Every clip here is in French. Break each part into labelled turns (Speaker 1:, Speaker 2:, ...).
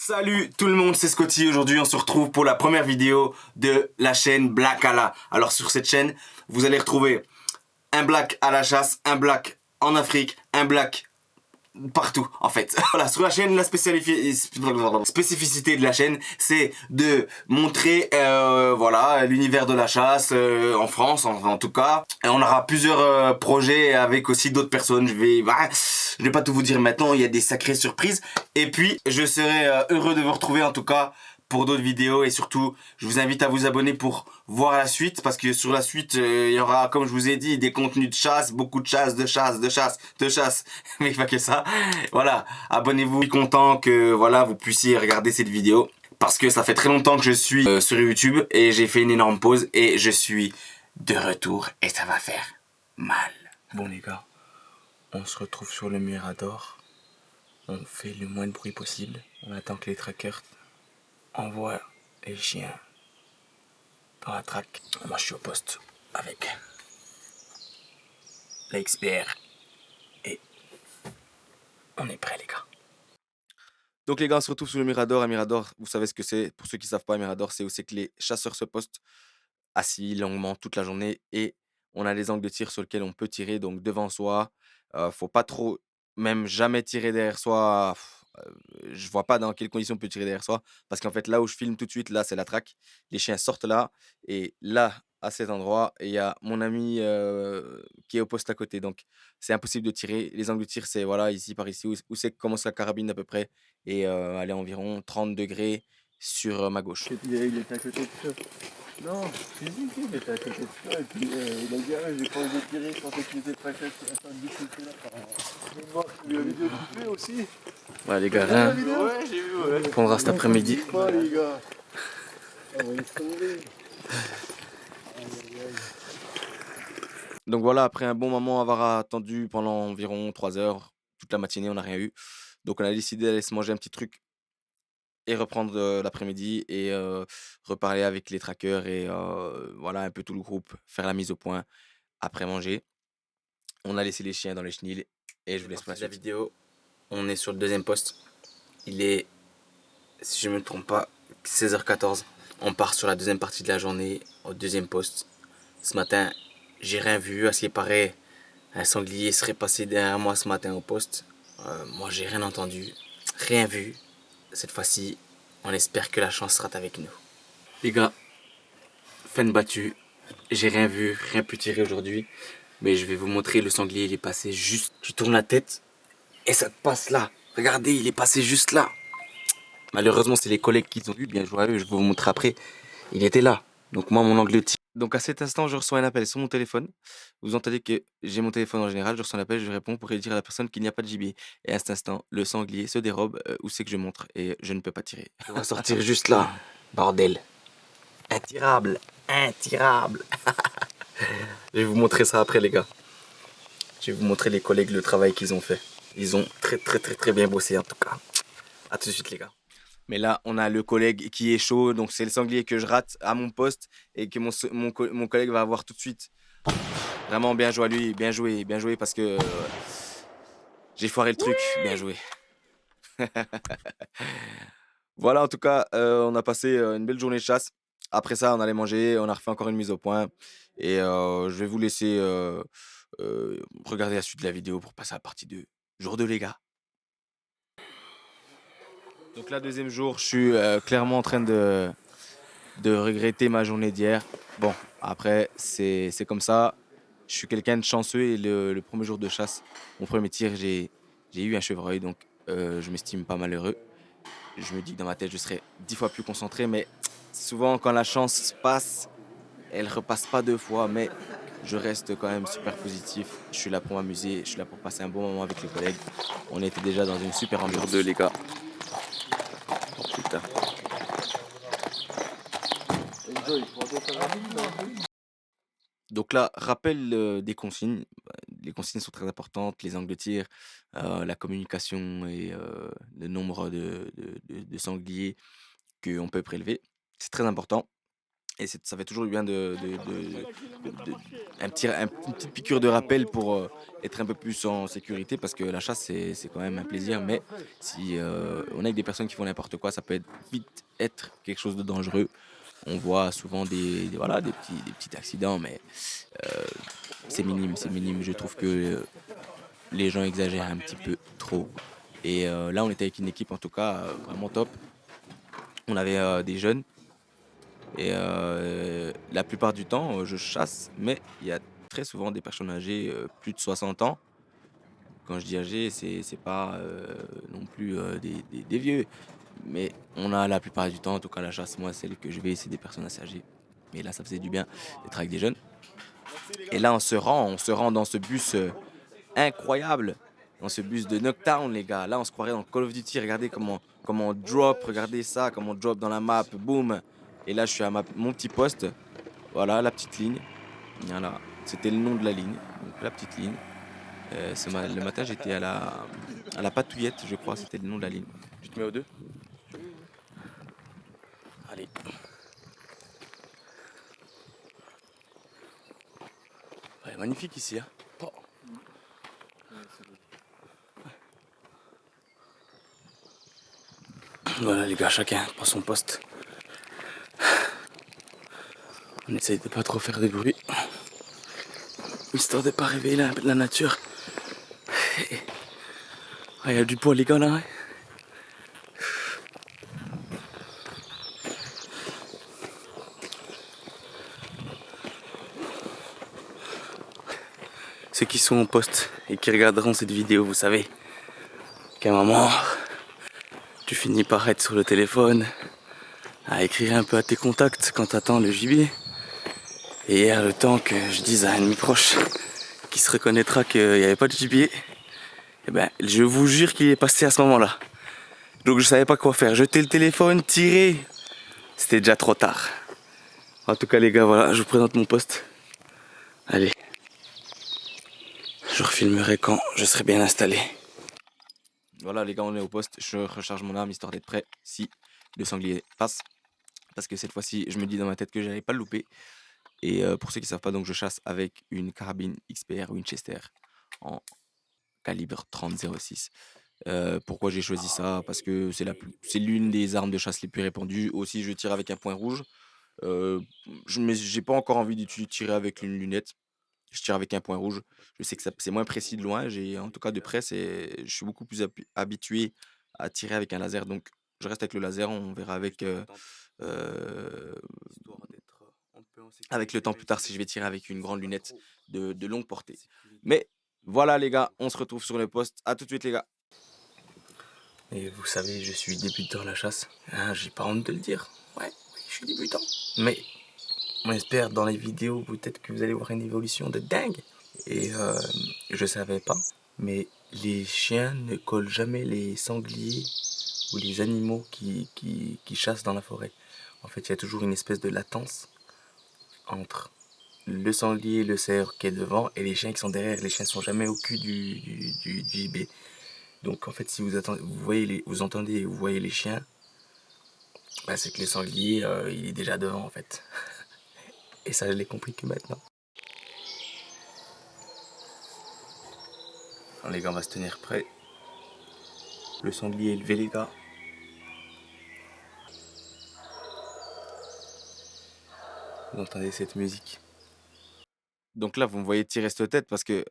Speaker 1: Salut tout le monde, c'est Scotty. Aujourd'hui, on se retrouve pour la première vidéo de la chaîne Black Allah. Alors sur cette chaîne, vous allez retrouver un black à la chasse, un black en Afrique, un black partout en fait. Voilà, sur la chaîne, la spécificité de la chaîne, c'est de montrer voilà l'univers de la chasse en France en tout cas. Et on aura plusieurs projets avec aussi d'autres personnes. Je vais pas tout vous dire maintenant, il y a des sacrées surprises. Et puis je serai heureux de vous retrouver en tout cas pour d'autres vidéos, et surtout je vous invite à vous abonner pour voir la suite, parce que sur la suite il y aura, comme je vous ai dit, des contenus de chasse, beaucoup de chasse, de chasse, mais pas que ça. Voilà, abonnez-vous. Je suis content que voilà vous puissiez regarder cette vidéo, parce que ça fait très longtemps que je suis sur YouTube et j'ai fait une énorme pause et je suis de retour et ça va faire mal. Bon les gars, on se retrouve sur le Mirador. On fait le moins de bruit possible. On attend que les trackers envoient les chiens dans la traque. Moi je suis au poste avec l'expert et on est prêts les gars. Donc les gars, on se retrouve sur le Mirador. Un Mirador, vous savez ce que c'est. Pour ceux qui ne savent pas, un Mirador, c'est où c'est que les chasseurs se postent assis longuement toute la journée et on a les angles de tir sur lesquels on peut tirer, donc devant soi. Faut pas trop, même jamais tirer derrière soi. Je vois pas dans quelles conditions on peut tirer derrière soi, parce qu'en fait là où je filme tout de suite, là c'est la traque. Les chiens sortent là, et là à cet endroit, il y a mon ami qui est au poste à côté, donc c'est impossible de tirer. Les angles de tir, c'est voilà ici par ici où c'est que commence la carabine à peu près, et aller environ 30 degrés sur ma gauche.
Speaker 2: Il était à côté de ça. Non, si, il était à côté de ça. Et puis il a dit, ah, j'ai pas envie de tirer, je pensais qu'il était pas caché à la fin de discuter là. Il est mort, il y a la vidéo du fait aussi.
Speaker 1: Ouais les gars, rien.
Speaker 2: Ouais, j'ai vu, ouais.
Speaker 1: On prendra cet après-midi.
Speaker 2: Pas les gars. On va laisser tomber.
Speaker 1: Donc voilà, après un bon moment avoir attendu pendant environ 3 heures, toute la matinée, on n'a rien eu. Donc on a décidé d'aller se manger un petit truc et reprendre l'après-midi et reparler avec les trackers et voilà un peu tout le groupe, faire la mise au point après manger. On a laissé les chiens dans les chenils et je vous laisse passer la vidéo. On est sur le deuxième poste. Il est, si je ne me trompe pas, 16h14. On part sur la deuxième partie de la journée au deuxième poste. Ce matin, j'ai rien vu. À ce qui paraît, un sanglier serait passé derrière moi ce matin au poste. Moi, j'ai rien entendu, rien vu. Cette fois-ci, on espère que la chance sera avec nous. Les gars, fin de battue. J'ai rien vu, rien pu tirer aujourd'hui. Mais je vais vous montrer, le sanglier, il est passé juste... Tu tournes la tête et ça te passe là. Regardez, il est passé juste là. Malheureusement, c'est les collègues qui l'ont vu. Bien joué à eux, je vais vous montrer après. Il était là. Donc moi, mon angle de tir. Donc à cet instant, je reçois un appel sur mon téléphone. Vous entendez que j'ai mon téléphone en général, je reçois un appel, je réponds pour dire à la personne qu'il n'y a pas de gibier. Et à cet instant, le sanglier se dérobe où c'est que je montre et je ne peux pas tirer. On va sortir juste là, bordel. Intirable, intirable. Je vais vous montrer ça après les gars. Je vais vous montrer les collègues, le travail qu'ils ont fait. Ils ont très bien bossé en tout cas. A tout de suite les gars. Mais là, on a le collègue qui est chaud, donc c'est le sanglier que je rate à mon poste et que mon collègue va avoir tout de suite. Vraiment bien joué à lui, bien joué parce que j'ai foiré le truc, bien joué. Voilà, en tout cas, on a passé une belle journée de chasse. Après ça, on allait manger, on a refait encore une mise au point. Et je vais vous laisser regarder la suite de la vidéo pour passer à la partie 2. Jour 2, les gars. Donc là, deuxième jour, je suis clairement en train de regretter ma journée d'hier. Bon, après, c'est comme ça. Je suis quelqu'un de chanceux et le premier jour de chasse, mon premier tir, j'ai eu un chevreuil. Donc, je m'estime pas malheureux. Je me dis que dans ma tête, je serai 10 fois plus concentré. Mais souvent, quand la chance passe, elle repasse pas 2 fois. Mais je reste quand même super positif. Je suis là pour m'amuser. Je suis là pour passer un bon moment avec les collègues. On était déjà dans une super ambiance. Jour 2, les gars. Putain. Donc là, rappel des consignes. Les consignes sont très importantes, les angles de tir, la communication et le nombre de sangliers qu'on peut prélever. C'est très important. et ça fait toujours du bien une petite piqûre de rappel pour être un peu plus en sécurité parce que la chasse, c'est quand même un plaisir. Mais si on est avec des personnes qui font n'importe quoi, ça peut vite être quelque chose de dangereux. On voit souvent voilà, des petits accidents, mais euh, c'est minime, c'est minime. Je trouve que les gens exagèrent un petit peu trop. Et là, on était avec une équipe, en tout cas, vraiment top. On avait des jeunes. Et la plupart du temps, je chasse, mais il y a très souvent des personnes âgées, plus de 60 ans. Quand je dis âgées, c'est pas, non plus, des vieux, mais on a la plupart du temps, en tout cas la chasse, moi, celle que je vais, c'est des personnes assez âgées. Mais là, ça faisait du bien d'être avec des jeunes. Et là, on se rend dans ce bus, incroyable, dans ce bus de Knockdown, les gars. Là, on se croirait dans Call of Duty. Regardez comment on drop, regardez ça, comment on drop dans la map, boum. Et là, je suis à mon petit poste. Voilà, la petite ligne. Voilà, c'était le nom de la ligne. Donc la petite ligne. Le matin, j'étais à la Patouillette, je crois, c'était le nom de la ligne. Tu te mets aux deux? Allez. Ouais, magnifique ici, hein. Oh. Voilà les gars, chacun prend son poste. On essaye de pas trop faire de bruit, histoire de pas réveiller la nature. Ah, il y a du poids les gars là, hein. Ceux qui sont en poste et qui regarderont cette vidéo, vous savez qu'à un moment, tu finis par être sur le téléphone, à écrire un peu à tes contacts quand t'attends le gibier. Et hier, le temps que je dise à un de mes proches qui se reconnaîtra qu'il n'y avait pas de gibier, eh ben, je vous jure qu'il est passé à ce moment-là. Donc je savais pas quoi faire. Jeter le téléphone, tirer, c'était déjà trop tard. En tout cas les gars, voilà, je vous présente mon poste. Allez, je refilmerai quand je serai bien installé. Voilà les gars, on est au poste. Je recharge mon arme histoire d'être prêt si le sanglier passe. Parce que cette fois-ci, je me dis dans ma tête que j'allais pas le louper. Et pour ceux qui savent pas, donc je chasse avec une carabine XPR Winchester en calibre 30-06. Pourquoi j'ai choisi ça? Parce que c'est l'une des armes de chasse les plus répandues. Aussi, je tire avec un point rouge. Euh, j'ai pas encore envie de tirer avec une lunette. Je tire avec un point rouge. Je sais que c'est moins précis de loin. En tout cas, de près, je suis beaucoup plus habitué à tirer avec un laser. Donc, je reste avec le laser. On verra euh, avec le temps plus tard si je vais tirer avec une grande lunette de longue portée. Mais voilà, les gars, on se retrouve sur le poste. À tout de suite, les gars. Et vous savez, je suis débutant à la chasse. Hein, j'ai pas honte de le dire. Ouais, oui, je suis débutant. Mais on espère dans les vidéos, peut-être que vous allez voir une évolution de dingue. Et je savais pas, mais les chiens ne collent jamais les sangliers ou les animaux qui chassent dans la forêt. En fait, il y a toujours une espèce de latence entre le sanglier, le cerf qui est devant et les chiens qui sont derrière. Les chiens sont jamais au cul du gibier. Donc en fait, si vous entendez et vous voyez les chiens, bah, c'est que le sanglier, il est déjà devant en fait. Et ça, je l'ai compris que maintenant. Alors, les gars, on va se tenir prêts. Le sanglier est levé, les gars. Vous entendez cette musique. Donc là, vous me voyez tirer cette tête parce que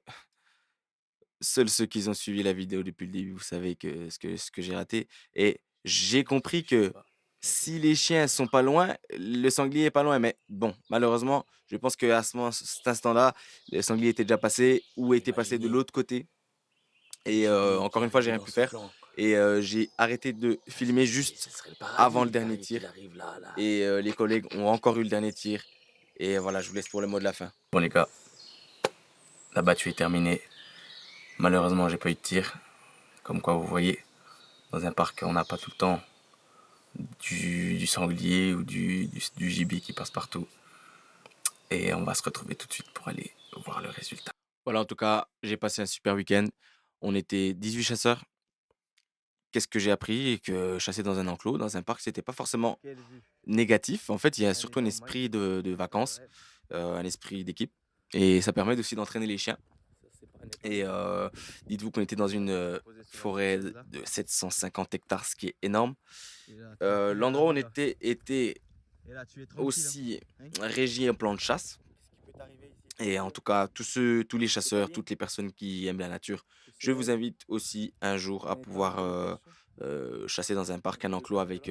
Speaker 1: seuls ceux qui ont suivi la vidéo depuis le début, vous savez ce que j'ai raté. Et j'ai compris que si les chiens sont pas loin, le sanglier est pas loin. Mais bon, malheureusement, je pense qu'à cet instant-là, le sanglier était déjà passé ou était passé de l'autre côté. Et encore une fois, j'ai rien pu faire. Et j'ai arrêté de filmer juste avant le dernier tir. Et les collègues ont encore eu le dernier tir. Et voilà, je vous laisse pour le mot de la fin. Bon les gars, la battue est terminée. Malheureusement, j'ai pas eu de tir. Comme quoi, vous voyez, dans un parc, on n'a pas tout le temps du sanglier ou du gibier qui passe partout. Et on va se retrouver tout de suite pour aller voir le résultat. Voilà, en tout cas, j'ai passé un super week-end. On était 18 chasseurs. qu'est-ce que j'ai appris? Et que chasser dans un enclos, dans un parc, c'était pas forcément
Speaker 2: Quelle vue?
Speaker 1: négatif. En fait, il y a
Speaker 2: Elle est
Speaker 1: surtout un
Speaker 2: normale,
Speaker 1: esprit de
Speaker 2: c'est un
Speaker 1: vacances,
Speaker 2: rêve.
Speaker 1: un esprit d'équipe et ça permet aussi d'entraîner les chiens
Speaker 2: Ça, c'est pas un état
Speaker 1: et
Speaker 2: d'âme.
Speaker 1: dites-vous qu'on était dans une,
Speaker 2: Là, c'est posé sur la petite
Speaker 1: forêt
Speaker 2: chaise là.
Speaker 1: de 750 hectares, ce qui est énorme.
Speaker 2: Et là, tranquille à la
Speaker 1: L'endroit où on
Speaker 2: vue là.
Speaker 1: était
Speaker 2: Et là, tu es tranquille, hein.
Speaker 1: aussi
Speaker 2: Hein?
Speaker 1: régi un plan de chasse
Speaker 2: Qu'est-ce qui peut t'arriver ici?
Speaker 1: et en tout cas, tous les
Speaker 2: Tout va
Speaker 1: chasseurs,
Speaker 2: bien?
Speaker 1: toutes les personnes qui aiment la nature,
Speaker 2: Tu
Speaker 1: je vous
Speaker 2: sais,
Speaker 1: invite aussi un jour à
Speaker 2: en état de
Speaker 1: pouvoir,
Speaker 2: cohabitation?
Speaker 1: chasser dans un parc, un enclos avec,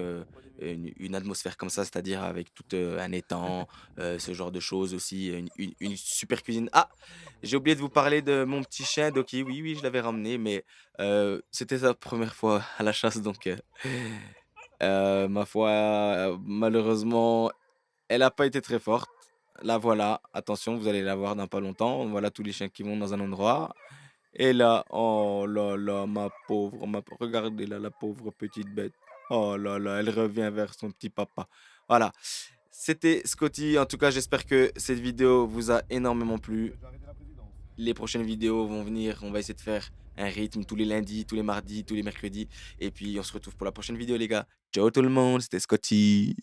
Speaker 1: une atmosphère comme ça, c'est-à-dire avec tout, un étang, ce genre de choses aussi, une super cuisine. Ah! J'ai oublié de vous parler de mon petit chien Doki. Oui, oui, je l'avais ramené, mais, c'était sa première fois à la chasse donc, ma foi, malheureusement, elle a pas été très forte. La voilà, attention, vous allez la voir dans pas longtemps. Voilà tous les chiens qui vont dans un endroit. Et là, oh là là, regardez là, la pauvre petite bête. Oh là là, elle revient vers son petit papa. Voilà, c'était Scotty. En tout cas, j'espère que cette vidéo vous a énormément plu. Les prochaines vidéos vont venir. On va essayer de faire un rythme tous les lundis, tous les mardis, tous les mercredis. Et puis, on se retrouve pour la prochaine vidéo, les gars. Ciao tout le monde, c'était Scotty.